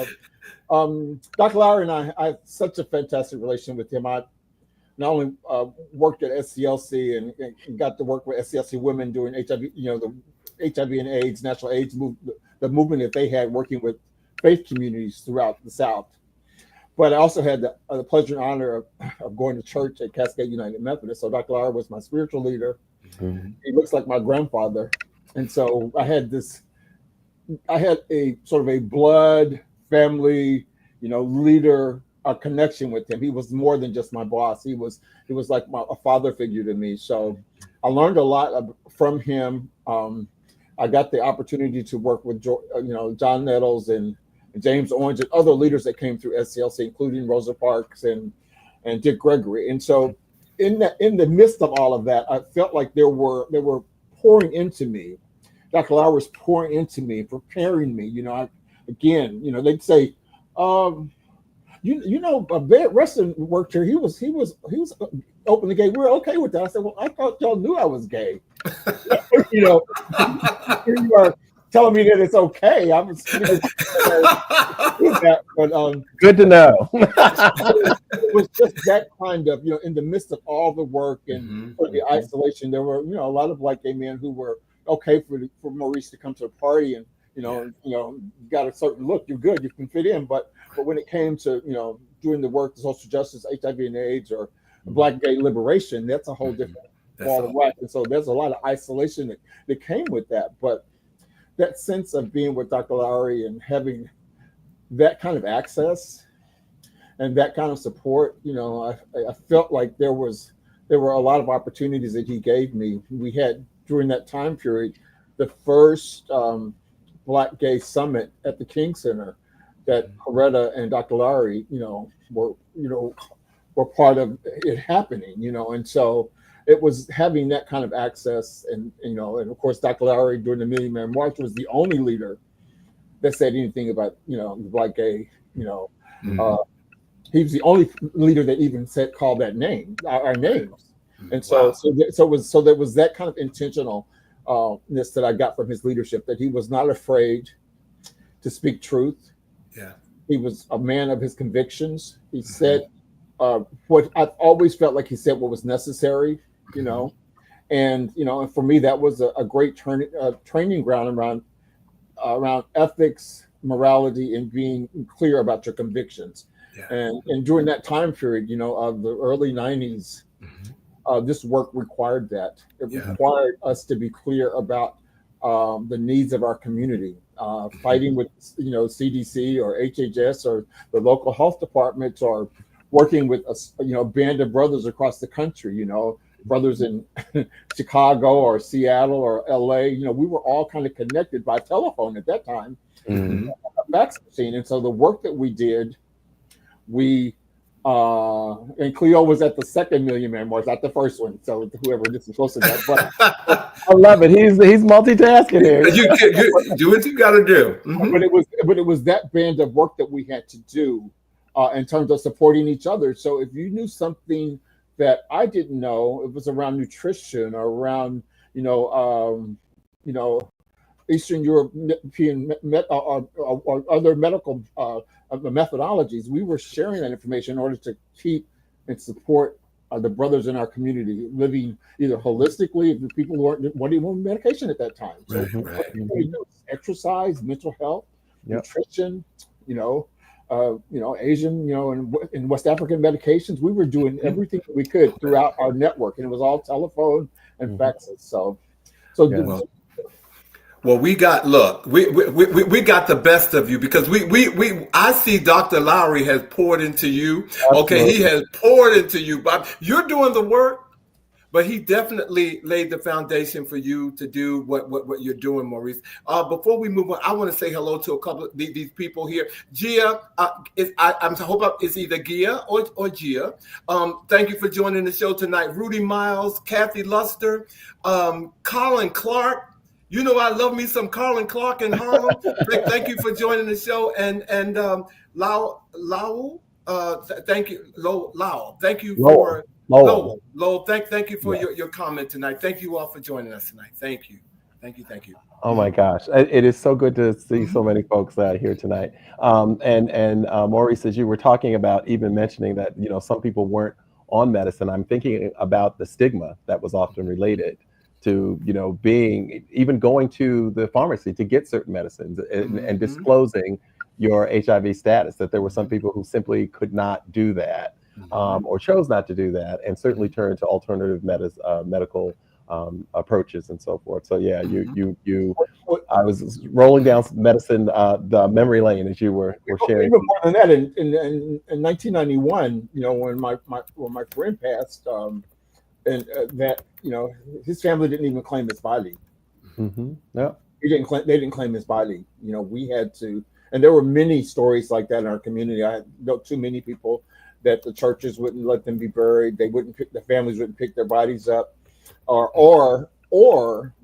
Dr. Lowery and I have such a fantastic relation with him. I not only worked at SCLC and got to work with SCLC women doing HIV, the HIV and AIDS, national AIDS the movement that they had working with faith communities throughout the South. But I also had the pleasure and honor of going to church at Cascade United Methodist. So Dr. Lowery was my spiritual leader. Mm-hmm. He looks like my grandfather. And so I had a sort of a blood family, leader, a connection with him. He was more than just my boss. He was like a father figure to me. So I learned a lot from him. I got the opportunity to work with John Nettles and James Orange and other leaders that came through SCLC, including Rosa Parks and Dick Gregory. And so in the midst of all of that, I felt like they were pouring into me. Dr. Lowery was pouring into me, preparing me. They'd say, Barrett Rustin worked here. He was open the gate. We're okay with that. I said, "Well, I thought y'all knew I was gay." You are telling me that it's okay. I was that, but good to know. It was just that kind of, in the midst of all the work and the isolation, there were, a lot of Black gay men who were okay for Maurice to come to a party and, you got a certain look, you're good, you can fit in. But when it came to, doing the work, the social justice, HIV and AIDS, or Black gay liberation, that's a whole different ball of wax. And so there's a lot of isolation that came with that. But that sense of being with Dr. Lowery and having that kind of access and that kind of support, I felt like there were a lot of opportunities that he gave me. We had, during that time period, the first Black Gay Summit at the King Center that Coretta and Dr. Lowery, were part of it happening, and so it was having that kind of access, and of course Dr. Lowery during the Million Man March was the only leader that said anything about the Black gay. He was the only leader that even called that name, our names, and so there was that kind of intentionalness that I got from his leadership, that he was not afraid to speak truth. Yeah, he was a man of his convictions. He said what I've always felt like he said what was necessary. And for me, that was a great training ground around ethics, morality, and being clear about your convictions. And during that time period, of the early 90s, this work required that. It required us to be clear about the needs of our community, fighting with, CDC or HHS or the local health departments, or working with a band of brothers across the country, brothers in Chicago or Seattle or LA. We were all kind of connected by telephone at that time, a fax machine. And so the work that we did, and Cleo was at the second Million Man March, not the first one. So whoever this is supposed to know, but I love it. He's multitasking here. You do what you got to do. But it was that band of work that we had to do in terms of supporting each other. So if you knew something that I didn't know, it was around nutrition or around Eastern European or other medical methodologies, we were sharing that information in order to keep and support the brothers in our community living either holistically, if the people who weren't even on medication at that time. So exercise, mental health, nutrition, Asian, and West African medications. We were doing everything that we could throughout our network, and it was all telephone and faxes. Well, we got the best of you, because I see Dr. Lowry has poured into you. Absolutely. Okay, he has poured into you, Bob. You're doing the work, but he definitely laid the foundation for you to do what you're doing, Maurice. Before we move on, I want to say hello to a couple of these people here. Gia, I'm hoping it's either Gia or Gia. Thank you for joining the show tonight. Rudy Miles, Kathy Luster, Colin Clark. I love me some Colin Clark in Harlem. Thank you for joining the show. And Lau, thank you. Lau, thank you for Lowell. Thank you for your comment tonight. Thank you all for joining us tonight. Thank you. Oh my gosh, it is so good to see so many folks here tonight. And Maurice, as you were talking about, even mentioning that some people weren't on medicine, I'm thinking about the stigma that was often related to even going to the pharmacy to get certain medicines and disclosing your HIV status, that there were some people who simply could not do that, or chose not to do that, and certainly turned to alternative medical approaches and so forth. So I was rolling down medicine, the memory lane, as you were sharing. Even more than that, in 1991, when my friend passed, and that his family didn't even claim his body. Yeah, they didn't claim his body. We had to, and there were many stories like that in our community. I know too many people that the churches wouldn't let them be buried. The families wouldn't pick their bodies up, or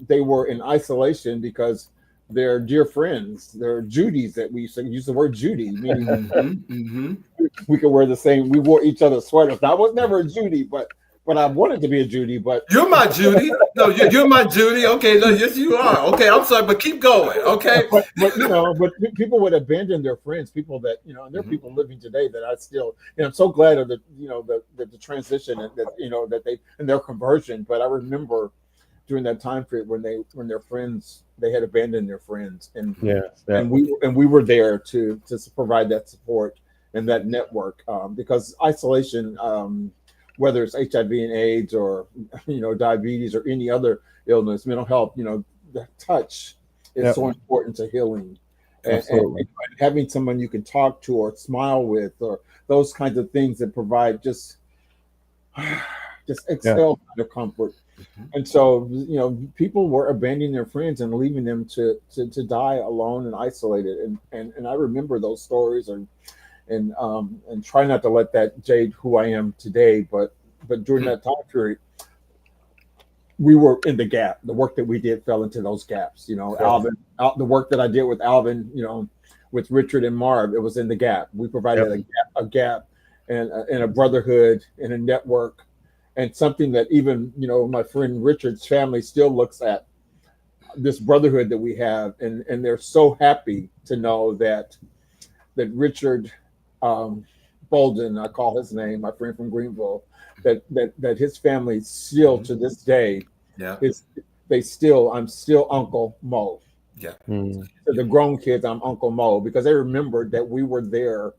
they were in isolation because their dear friends, their Judys, that we used to use the word Judy, meaning we could wear the same. We wore each other's sweaters. Now, I was never a Judy, but I wanted to be a Judy. But you're my Judy. No, you're my Judy. Okay, no, yes, you are. Okay, I'm sorry, but keep going. Okay, but people would abandon their friends. People that and there are people living today that I still. I'm so glad of the the transition and that they and their conversion. But I remember during that time period when their friends, they had abandoned their friends, and we were there to provide that support and that network, because isolation, whether it's HIV and AIDS or diabetes or any other illness, mental health, the touch is so important to healing, and having someone you can talk to or smile with, or those kinds of things that provide just exhale kind of comfort. And so people were abandoning their friends and leaving them to die alone and isolated, and I remember those stories, and try not to let that jade who I am today. But during that time period, we were in the gap. The work that we did fell into those gaps. Alvin, the work that I did with Alvin, with Richard and Marv, it was in the gap. We provided a gap and a brotherhood and a network, and something that even my friend Richard's family still looks at, this brotherhood that we have, and they're so happy to know that Richard Bolden, I call his name, my friend from Greenville, that his family still to this day, I'm still Uncle Mo. Yeah. To the grown kids, I'm Uncle Mo, because they remembered that we were there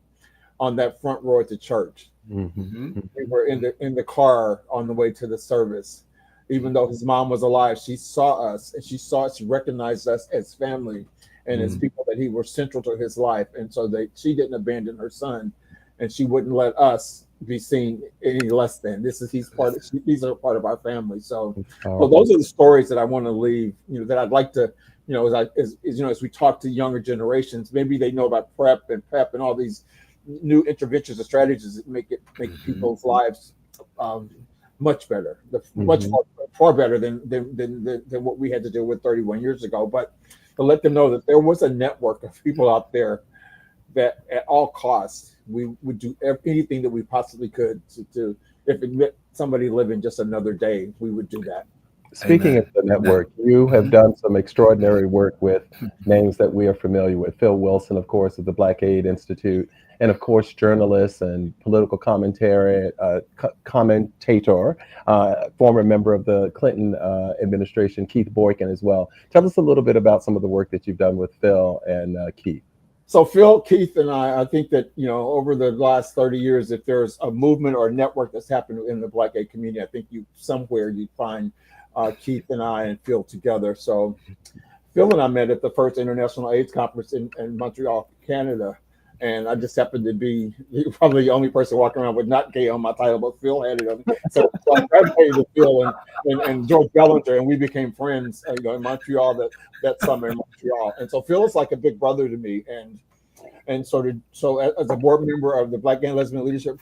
on that front row at the church. Mm-hmm. We were in the car on the way to the service. Even though his mom was alive, she saw us, and she recognized us as family and as people that he were central to his life. And so she didn't abandon her son, and she wouldn't let us be seen any less than. These are part of our family. So those are the stories that I want to leave, that I'd like to, as we talk to younger generations, maybe they know about PrEP and PEP and all these new interventions and strategies that make people's lives much better, far better than what we had to deal with 31 years ago. But to let them know that there was a network of people out there that at all costs we would do anything that we possibly could to if it meant somebody living just another day, we would do that. Speaking of the network, you have done some extraordinary work with names that we are familiar with. Phil Wilson, of course, of the Black Aid Institute, and of course, journalist and political commentator, former member of the Clinton administration, Keith Boykin as well. Tell us a little bit about some of the work that you've done with Phil and Keith. So Phil, Keith, and I think that, over the last 30 years, if there's a movement or a network that's happened in the Black Aid community, I think you'd find Keith and I and Phil together. So Phil and I met at the first International AIDS Conference in Montreal, Canada. And I just happened to be probably the only person walking around with not gay on my title, but Phil had it on. So I graduated with Phil and George Bellinger, and we became friends in Montreal that summer in Montreal. And so Phil is like a big brother to me. And so as a board member of the Black Gay and Lesbian Leadership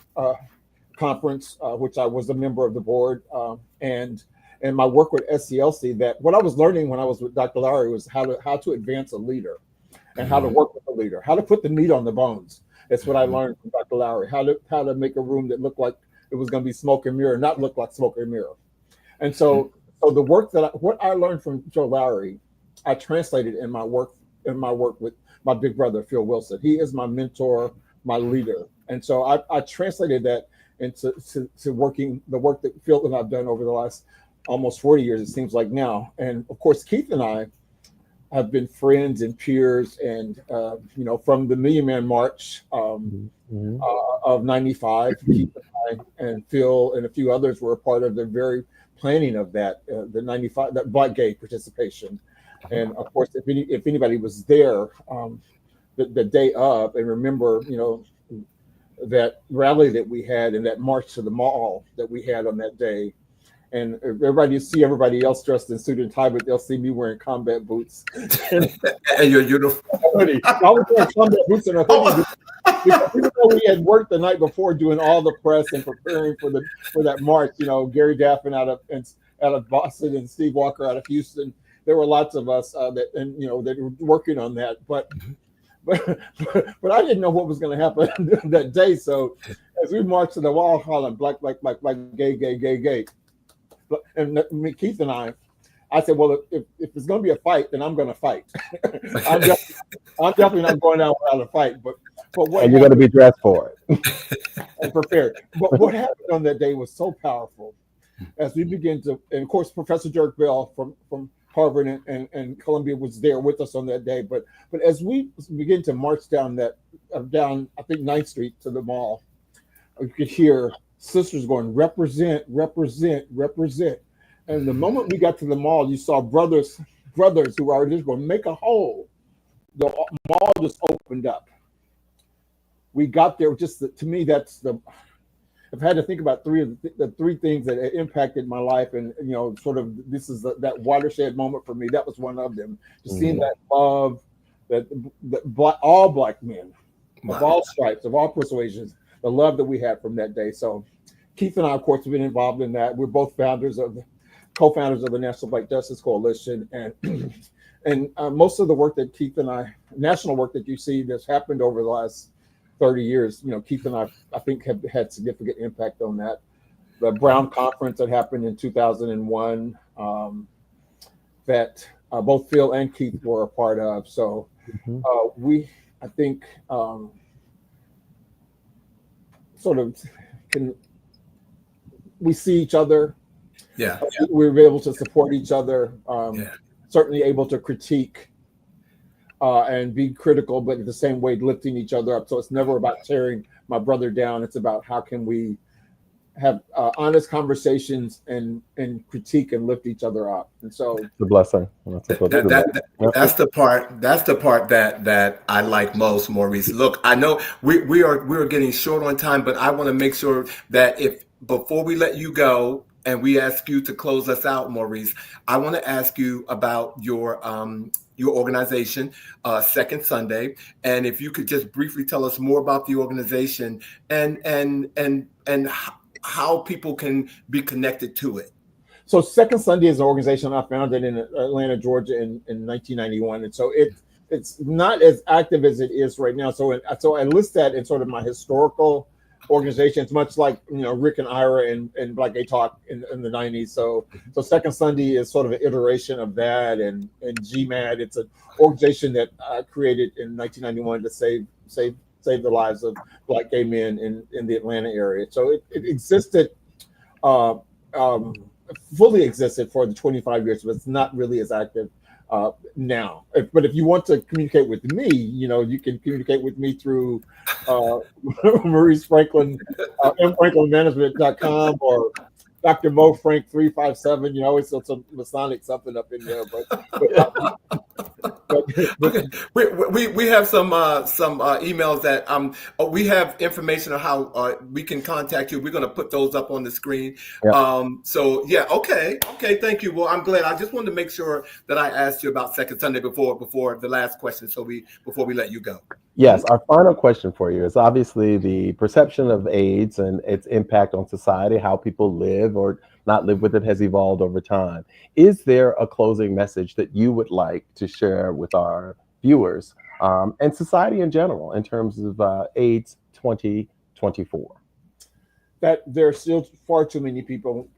Conference, which I was a member of the board, and my work with SCLC, that what I was learning when I was with Dr. Lowry was how to advance a leader. And how to work with the leader, how to put the meat on the bones. That's what I learned from Dr. Lowry. How to make a room that looked like it was going to be smoke and mirror, not look like smoke and mirror. And so the work what I learned from Joe Lowry, I translated in my work with my big brother Phil Wilson. He is my mentor, my leader, and so I translated that into working the work that Phil and I've done over the last almost 40 years. It seems like now, and of course Keith and I have been friends and peers, and from the Million Man March of '95, Keith and I and Phil and a few others were a part of the very planning of that, the '95, that Black Gay participation. And of course, if anybody was there the day of and remember, that rally that we had and that march to the mall that we had on that day. And you see everybody else dressed in suit and tie, but they'll see me wearing combat boots. And your uniform. I was wearing combat boots and a hoodie because even though we had worked the night before doing all the press and preparing for that march, Gary Daffin out of Boston and Steve Walker out of Houston, there were lots of us that were working on that. But I didn't know what was going to happen that day. So as we marched to the wall calling black, gay, gay, gay, gay. And Keith and I said, well, if it's going to be a fight, then I'm going to fight. I'm definitely not going out without a fight. But what and you're going to be dressed for it and prepared. But what happened on that day was so powerful. As we begin to, and of course, Professor Dirk Bell from Harvard and Columbia was there with us on that day. But as we begin to march down I think 9th Street to the mall, you could hear sisters going, represent, represent, represent. And the moment we got to the mall, you saw brothers who were just going to make a hole. The mall just opened up. We got there. To me, I've had to think about the three things that impacted my life, and this is that watershed moment for me. That was one of them. Just seeing that love, all Black men of all stripes, of all persuasions, the love that we had from that day. So Keith and I, of course, have been involved in that. We're both co-founders of the National Black Justice Coalition, and most of the work that Keith and I, national work that you see that's happened over the last 30 years, Keith and I think have had significant impact on that. The Brown Conference that happened in 2001, that both Phil and Keith were a part of. So I think we see each other. Yeah. We're able to support each other. Certainly able to critique and be critical, but in the same way lifting each other up. So it's never about tearing my brother down. It's about how can we have honest conversations and critique and lift each other up. And so It's a blessing. That's a good blessing. Yep. That's the part. That's the part that I like most, Maurice. Look, I know we are getting short on time, but I want to make sure that if before we let you go and we ask you to close us out, Maurice, I want to ask you about your organization, Second Sunday, and if you could just briefly tell us more about the organization and how people can be connected to it. So Second Sunday is an organization I founded in Atlanta, Georgia in 1991. And so it's not as active as it is right now. So I list that in sort of my historical organization. It's much like, Rick and Ira and Black Gay Talk in the 90s. So Second Sunday is sort of an iteration of that. And GMAD, it's an organization that I created in 1991 to save the lives of Black gay men in the Atlanta area. So it existed, fully existed for the 25 years, but it's not really as active now. But if you want to communicate with me, you can communicate with me through Maurice Franklin, mfranklinmanagement.com or Dr. Mo Frank 357. Always some Masonic something up in there, we have some emails that we have information on how we can contact you. We're going to put those up on the screen. Yeah. So yeah, okay, thank you. Well, I'm glad. I just wanted to make sure that I asked you about Second Sunday before the last question. So before we let you go. Yes, our final question for you is obviously the perception of AIDS and its impact on society, how people live or not live with it has evolved over time. Is there a closing message that you would like to share with our viewers and society in general in terms of AIDS 2024? That there are still far too many people,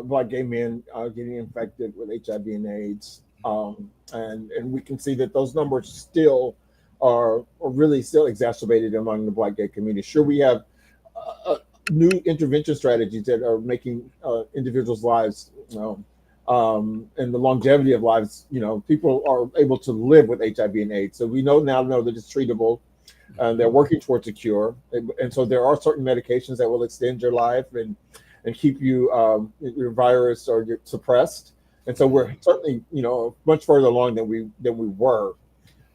Black gay men, getting infected with HIV and AIDS. And we can see that those numbers still are really still exacerbated among the Black gay community. Sure, we have new intervention strategies that are making individuals' lives, and the longevity of lives, people are able to live with HIV and AIDS. So we now know that it's treatable, and they're working towards a cure. And so there are certain medications that will extend your life and keep you your virus or you're suppressed. And so we're certainly, much further along than we were.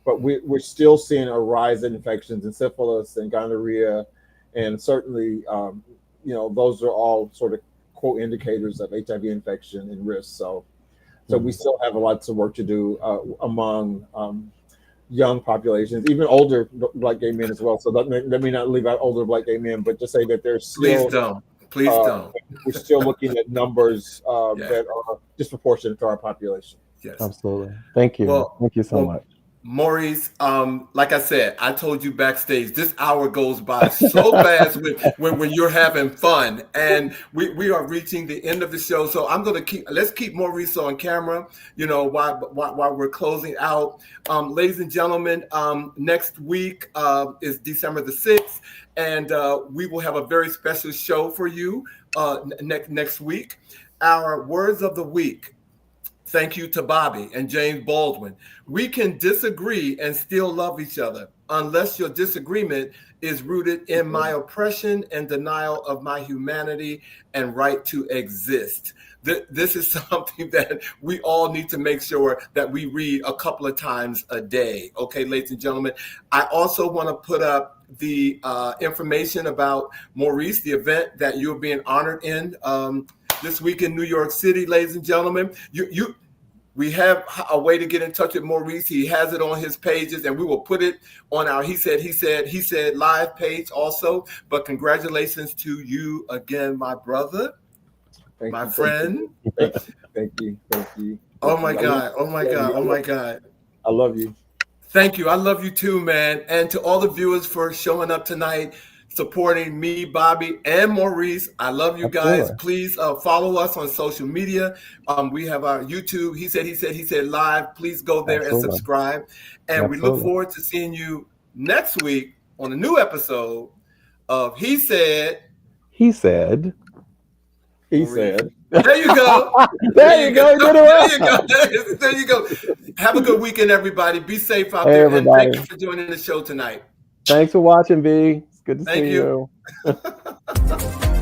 But we're still seeing a rise in infections and syphilis and gonorrhea, and certainly, those are all sort of quote indicators of HIV infection and risk. So we still have lots of work to do among young populations, even older Black gay men as well. So let me not leave out older Black gay men, but just say that there's still Please don't. We're still looking at numbers that are disproportionate to our population. Yes, absolutely. Thank you. Thank you so much. Maurice, like I said, I told you backstage, this hour goes by so fast when you're having fun, and we are reaching the end of the show. So let's keep Maurice on camera, while we're closing out. Ladies and gentlemen, next week is December the 6th, and we will have a very special show for you next week. Our words of the week. Thank you to Bobby and James Baldwin. We can disagree and still love each other unless your disagreement is rooted in my oppression and denial of my humanity and right to exist. This is something that we all need to make sure that we read a couple of times a day. Okay, ladies and gentlemen. I also want to put up the information about Maurice, the event that you're being honored in this week in New York City, ladies and gentlemen. We have a way to get in touch with Maurice. He has it on his pages, and we will put it on our He Said live page also. But congratulations to you again, my brother, my friend. Thank you. Oh my God. I love you. Thank you. I love you too, man. And to all the viewers for showing up tonight, supporting me, Bobby, and Maurice. I love you guys. Please follow us on social media. We have our YouTube, He Said Live. Please go there and subscribe. And we look forward to seeing you next week on a new episode of He Said. He Said. There you go. There you go. There you go. Have a good weekend, everybody. Be safe out there. Everybody. And thank you for joining the show tonight. Thanks for watching, B. Good to Thank see you. you.